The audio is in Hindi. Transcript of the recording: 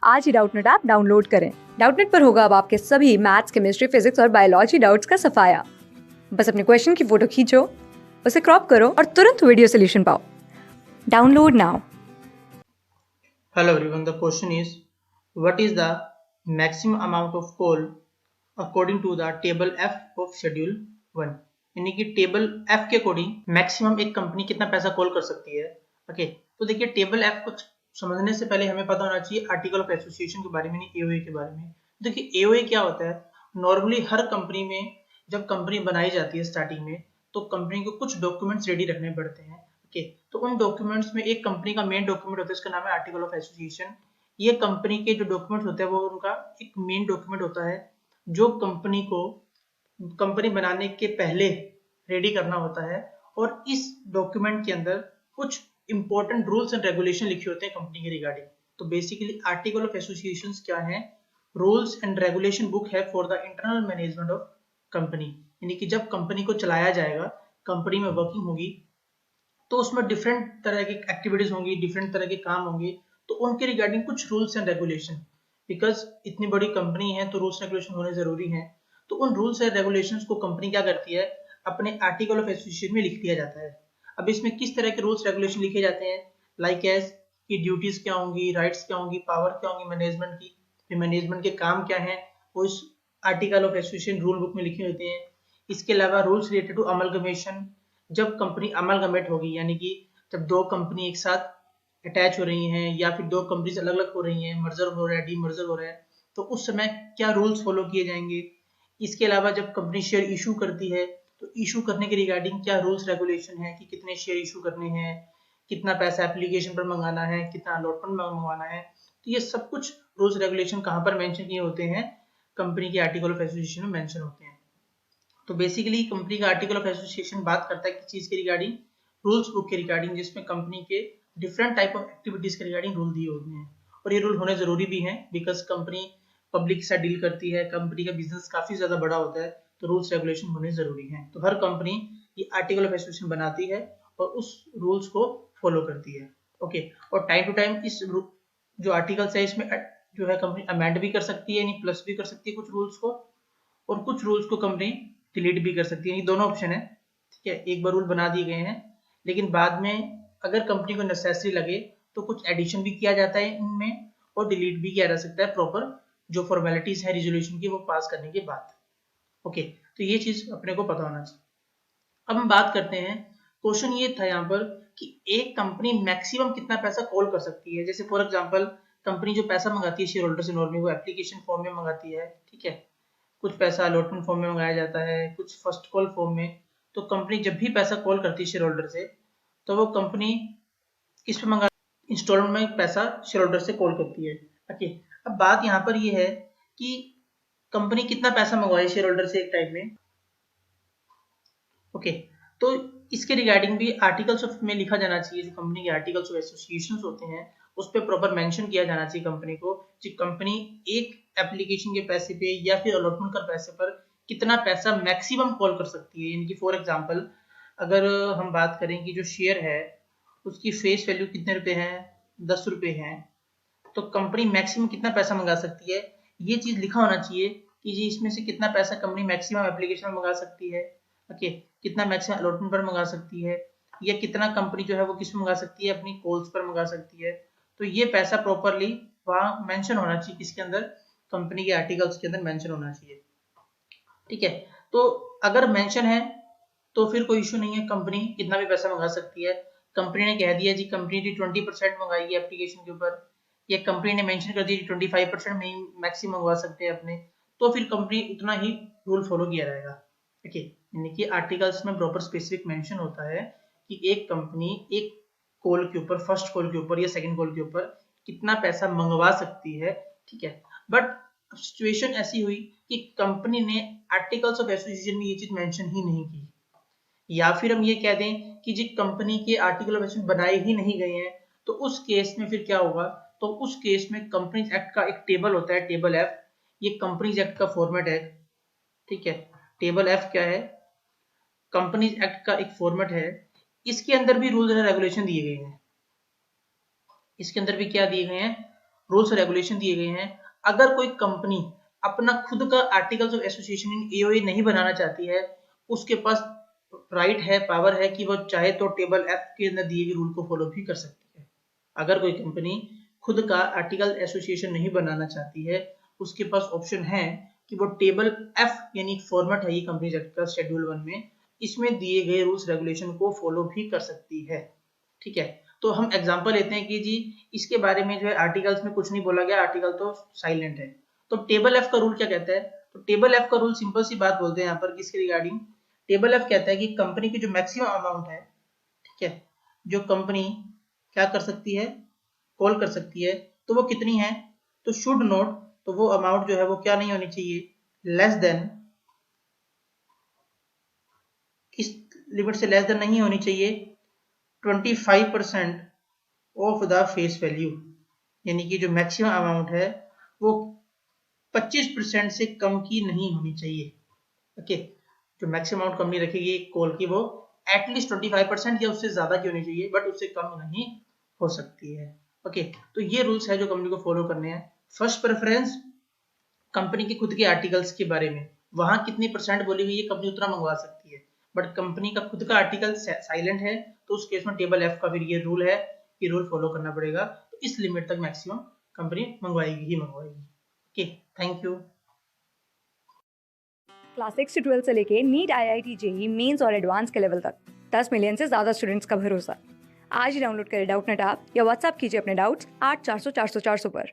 आज ही डाउटनेट ऐप डाउनलोड करें। डाउटनेट पर होगा अब आपके सभी मैथ्स, केमिस्ट्री, फिजिक्स और बायोलॉजी डाउट्स का सफाया। बस अपने क्वेश्चन की फोटो खींचो, उसे क्रॉप करो और तुरंत वीडियो सोल्यूशन पाओ। Download now. Hello everyone, the question is what is the maximum amount of coal according to the table F of schedule 1। यानी कि टेबल F के अकॉर्डिंग मैक्सिमम एक कंपनी कितना पैसा कॉल कर सकती है। ओके, तो देखिए टेबल F को समझने से पहले हमें पता होना चाहिए आर्टिकल ऑफ एसोसिएशन के बारे में, नहीं एओए के बारे में। देखिए एओए क्या होता है, नॉर्मली हर कंपनी में जब कंपनी बनाई जाती है स्टार्टिंग में तो कंपनी को कुछ डॉक्यूमेंट्स रेडी रखने पड़ते हैं। ओके, तो उन डॉक्यूमेंट्स में एक कंपनी का मेन डॉक्यूमेंट होता है, इसका नाम है आर्टिकल ऑफ एसोसिएशन। ये कंपनी के जो डॉक्यूमेंट्स होते हैं वो उनका एक मेन डॉक्यूमेंट होता है जो कंपनी को कंपनी बनाने के पहले रेडी करना होता है। और इस डॉक्यूमेंट के अंदर कुछ इंपॉर्टेंट रूल्स एंड रेगुलेशन लिखे होते हैं कंपनी के रिगार्डिंग। तो बेसिकली आर्टिकल ऑफ एसोसिएशन क्या है, रूल्स एंड रेगुलेशन बुक है for the internal management of company. यानी कि जब कंपनी को चलाया जाएगा, कंपनी में वर्किंग होगी, तो उसमें डिफरेंट तरह की एक्टिविटीज होंगी, डिफरेंट तरह के काम होंगे, तो उनके रिगार्डिंग कुछ रूल्स एंड रेगुलेशन, बिकॉज इतनी बड़ी कंपनी है तो रूल्स रेगुलेशन होने जरूरी है। तो उन रूल्स एंड रेगुलेशंस को कंपनी क्या करती है, अपने आर्टिकल ऑफ एसोसिएशन में लिख दिया जाता है। अब इसमें किस तरह के रूल्स रेगुलेशन लिखे जाते हैं, लाइक एज कि ड्यूटीज क्या होंगी, राइट्स क्या होंगी, पावर क्या होंगी मैनेजमेंट की, फिर मैनेजमेंट के काम क्या है, वो इस article of association rule book में लिखे होते हैं। इसके अलावा रूल्स रिलेटेड टू अमलगमेशन, जब कंपनी अमलगमेट होगी, यानी कि जब दो कंपनी एक साथ अटैच हो रही हैं या फिर दो कंपनी अलग अलग हो रही हैं, मर्जर हो रहा है, डीमर्जर हो रहा है, तो उस समय क्या रूल्स फॉलो किए जाएंगे। इसके अलावा जब कंपनी शेयर इशू करती है तो इशू करने के रिगार्डिंग क्या रूल्स रेगुलेशन है कि कितने शेयर इशू करने हैं, कितना पैसा एप्लीकेशन पर मंगाना है, कितना अलॉटमेंट मंगवाना है। तो ये सब कुछ रूल्स रेगुलेशन कहाँ पर मेंशन किए होते हैं, कंपनी के आर्टिकल ऑफ एसोसिएशन में मेंशन होते हैं। तो बेसिकली कंपनी का आर्टिकल ऑफ एसोसिएशन बात करता है किस चीज के रिगार्डिंग, रूल्स बुक के रिगार्डिंग, जिसमें कंपनी के डिफरेंट टाइप ऑफ एक्टिविटीज के रिगार्डिंग रूल दिए होते हैं। और ये रूल होने जरूरी भी हैं, बिकॉज कंपनी पब्लिक के साथ डील करती है, कंपनी का बिजनेस काफी ज्यादा बड़ा होता है, तो रूल्स रेगुलेशन होने जरूरी हैं। तो हर कंपनी ये आर्टिकल ऑफ एसोसिएशन बनाती है और उस रूल्स को फॉलो करती है। ओके, और टाइम टू टाइम इस जो आर्टिकल्स है इसमें जो है कंपनी अमेंड भी कर सकती है, यानी प्लस भी कर सकती है कुछ रूल्स को, और कुछ रूल्स को कंपनी डिलीट भी कर सकती है। ये दोनों ऑप्शन है, ठीक है। एक बार रूल बना दिए गए हैं, लेकिन बाद में अगर कंपनी को नेसेसरी लगे तो कुछ एडिशन भी किया जाता है इनमें और डिलीट भी किया जा सकता है, प्रॉपर जो फॉर्मेलिटीज है रिजोल्यूशन की वो पास करने के बाद। ओके, तो ये चीज अपने को पता होना चाहिए। अब हम बात करते हैं, क्वेश्चन ये था यहाँ पर कि एक कंपनी मैक्सिमम कितना पैसा कॉल कर सकती है। जैसे फॉर एग्जांपल कंपनी जो पैसा मंगाती है शेयर होल्डर से, नॉर्मली वो एप्लीकेशन फॉर्म में मंगाती है, ठीक है। कुछ पैसा अलॉटमेंट फॉर्म में मंगाया जाता है, कुछ फर्स्ट कॉल फॉर्म में। तो कंपनी जब भी पैसा कॉल करती है शेयर होल्डर से, तो वो कंपनी किस पे मंगा, इंस्टॉलमेंट में पैसा शेयर होल्डर से कॉल करती है। ओके, अब बात यहाँ पर ये है कि कंपनी कितना पैसा मंगवाए शेयर होल्डर से एक टाइम में। ओके, तो इसके रिगार्डिंग भी आर्टिकल्स ऑफ में लिखा जाना चाहिए, जो कंपनी के आर्टिकल्स ऑफ एसोसिएशन होते हैं उस पर प्रॉपर मेंशन किया जाना चाहिए कंपनी को, कि कंपनी एक एप्लीकेशन के पैसे पे या फिर अलॉटमेंट कर पैसे पर कितना पैसा मैक्सिमम कॉल कर सकती है। यानी कि फॉर एग्जांपल अगर हम बात करें कि जो शेयर है उसकी फेस वैल्यू कितने रुपए है, 10 रुपए है, तो कंपनी मैक्सिमम कितना पैसा मंगा सकती है, ये चीज लिखा होना चाहिए कि जी इसमें से कितना पैसा कंपनी मैक्सिमम एप्लीकेशन में मंगा सकती है। ओके, कितना मैक्सिमम अलॉटमेंट पर मंगा सकती है, या कितना कंपनी जो है वो किस में मंगा सकती है, अपनी कॉल्स पर मंगा सकती है। तो ये पैसा प्रॉपरली वहां मेंशन होना चाहिए, किसके अंदर, कंपनी के आर्टिकल्स के अंदर मेंशन होना चाहिए, ठीक है। तो अगर मेंशन है तो फिर कोई इशू नहीं है, कंपनी कितना भी पैसा मंगा सकती है। कंपनी ने कह दिया जी कंपनी ने 20% मंगाई है एप्लीकेशन के ऊपर, या कंपनी ने मेंशन कर दिया 25% में ही मैक्सिमम मंगवा सकते हैं अपने, तो फिर कंपनी उतना ही रूल फॉलो किया जाएगा। ठीक है, यानी कि आर्टिकल्स में प्रॉपर स्पेसिफिक मेंशन होता है कि एक कंपनी एक कॉल के ऊपर, फर्स्ट कॉल के ऊपर या सेकंड कॉल के ऊपर कितना पैसा मंगवा सकती है, ठीक है। बट सिचुएशन ऐसी हुई कि कंपनी ने आर्टिकल्स ऑफ एसोसिएशन में ये चीज मेंशन ही नहीं की, या फिर हम ये कह दें कि जी कंपनी के आर्टिकल ऑफ एसोसिएशन बनाए ही नहीं गए हैं, तो उस केस में फिर क्या होगा, तो उस केस में कंपनीज एक्ट का एक टेबल होता है, टेबल एफ, ये कंपनीज एक्ट का फॉर्मेट है, ठीक है। टेबल एफ क्या है, कंपनीज एक्ट का एक फॉर्मेट है, इसके अंदर भी रूल्स एंड रेगुलेशन दिए गए हैं। इसके अंदर भी क्या दिए गए हैं, रूल्स रेगुलेशन दिए गए हैं। अगर कोई कंपनी अपना खुद का articles of association in AOA नहीं बनाना चाहती है, उसके पास राइट है, पावर है कि वो चाहे तो टेबल एफ के अंदर दिए गए रूल को फॉलो भी कर सकती है। अगर कोई कंपनी खुद का आर्टिकल एसोसिएशन नहीं बनाना चाहती है, उसके पास ऑप्शन है कि वो टेबल एफ यानी फॉर्मेट है ये कंपनीज एक्ट का शेड्यूल 1 में, इसमें दिए गए रूल्स रेगुलेशन को फॉलो भी कर सकती है। ठीक है, तो हम एग्जांपल लेते हैं कि जी इसके बारे में जो है आर्टिकल्स में कुछ नहीं बोला गया, आर्टिकल तो साइलेंट है। तो टेबल एफ का रूल क्या कहता है? तो टेबल एफ का रूल सिंपल सी बात बोलते हैं यहाँ पर किसके रिगार्डिंग, टेबल एफ कहता है कि कंपनी की जो मैक्सिमम अमाउंट है, ठीक है, जो कंपनी क्या कर सकती है, कॉल कर सकती है, तो वो कितनी है? तो शुड नोट, तो वो अमाउंट जो है वो क्या नहीं होनी चाहिए, लेस देन, किस लिमिट से लेस देन नहीं होनी चाहिए, 25% ऑफ द फेस वैल्यू, यानी कि जो मैक्सिमम अमाउंट है वो 25% से कम की नहीं होनी चाहिए। ओके, जो मैक्सिमम अमाउंट कंपनी रखेगी कॉल की वो एटलीस्ट 25% या उससे ज्यादा की होनी चाहिए, बट उससे कम नहीं हो सकती है। ओके, तो ये रूल्स है जो कंपनी को फॉलो करने हैं। फर्स्ट प्रेफरेंस कंपनी के खुद के आर्टिकल्स के बारे में, वहां कितनी परसेंट बोली हुई है कंपनी उतना मंगवा सकती है, बट कंपनी का खुद का आर्टिकल साइलेंट है तो उस केस में टेबल एफ का फिर ये रूल है, ये रूल फॉलो करना पड़ेगा। तो इस लिमिट तक मैक्सिमम कंपनी मंगवाएगी ही मंगवाएगी। Okay, thank you. क्लास 6 से 12 से लेके नीट, IIT, जेई मेंस और एडवांस के लेवल तक 10 मिलियन से ज़्यादा स्टूडेंट्स का भरोसा। आज ही डाउनलोड करें डाउटनेट ऐप या व्हाट्सएप कीजिए अपने डाउट्स 8400 400 400 पर।